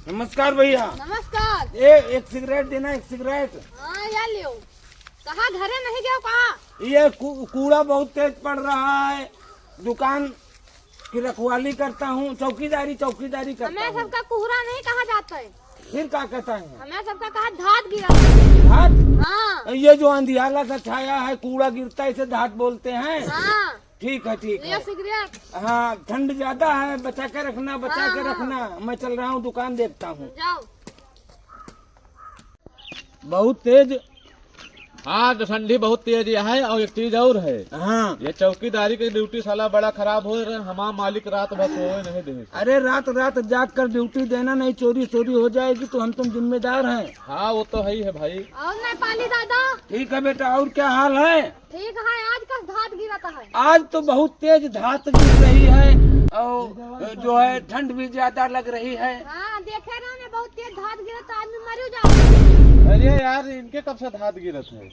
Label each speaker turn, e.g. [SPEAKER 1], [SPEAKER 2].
[SPEAKER 1] नमस्कार भैया।
[SPEAKER 2] नमस्कार।
[SPEAKER 1] एक सिगरेट देना, एक सिगरेट।
[SPEAKER 2] हाँ या लियो। कहाँ घरे नहीं गया कहाँ?
[SPEAKER 1] ये कूड़ा बहुत तेज पड़ रहा है। दुकान की रखवाली करता हूँ, चौकीदारी करता
[SPEAKER 2] हमें
[SPEAKER 1] हूँ।
[SPEAKER 2] सबका कुहरा नहीं कहा जाता है।
[SPEAKER 1] फिर क्या कहता है?
[SPEAKER 2] हमें सबका कहा धात गिरा।
[SPEAKER 1] धात?
[SPEAKER 2] हाँ
[SPEAKER 1] ये जो अंधियाला सा छाया है, कूड़ा गिरता है, इसे धात बोलते हैं।
[SPEAKER 2] हाँ।
[SPEAKER 1] ठीक है, ठीक
[SPEAKER 2] लियो
[SPEAKER 1] है।
[SPEAKER 2] सिगरेट।
[SPEAKER 1] हाँ, ठंड ज्यादा है, बचा के रखना, बचा के
[SPEAKER 2] हाँ,
[SPEAKER 1] रखना। मैं चल रहा हूँ, दुकान देखता हूँ।
[SPEAKER 2] जाओ।
[SPEAKER 1] बहुत तेज।
[SPEAKER 3] हाँ तो ठंडी बहुत तेज है। और एक चीज और है,
[SPEAKER 1] हाँ,
[SPEAKER 3] ये चौकीदारी की ड्यूटी साला बड़ा खराब हो रहा है। हमारा मालिक रात भर सोए नहीं दे।
[SPEAKER 1] अरे रात रात जाग कर ड्यूटी देना, नहीं चोरी हो जाएगी तो हम तुम जिम्मेदार हैं।
[SPEAKER 3] हाँ वो तो है ही है भाई।
[SPEAKER 2] और नेपाली दादा?
[SPEAKER 1] ठीक है बेटा, और क्या हाल है?
[SPEAKER 2] ठीक है, आज का धात गिराता है।
[SPEAKER 1] आज तो बहुत तेज धात गिर रही है और जो है ठंड भी ज्यादा लग रही है।
[SPEAKER 2] हाँ देखे रहे बहुत तेज धात गिरा तो आदमी मर जाओ।
[SPEAKER 3] अरे यार इनके कब से धात गिरत है।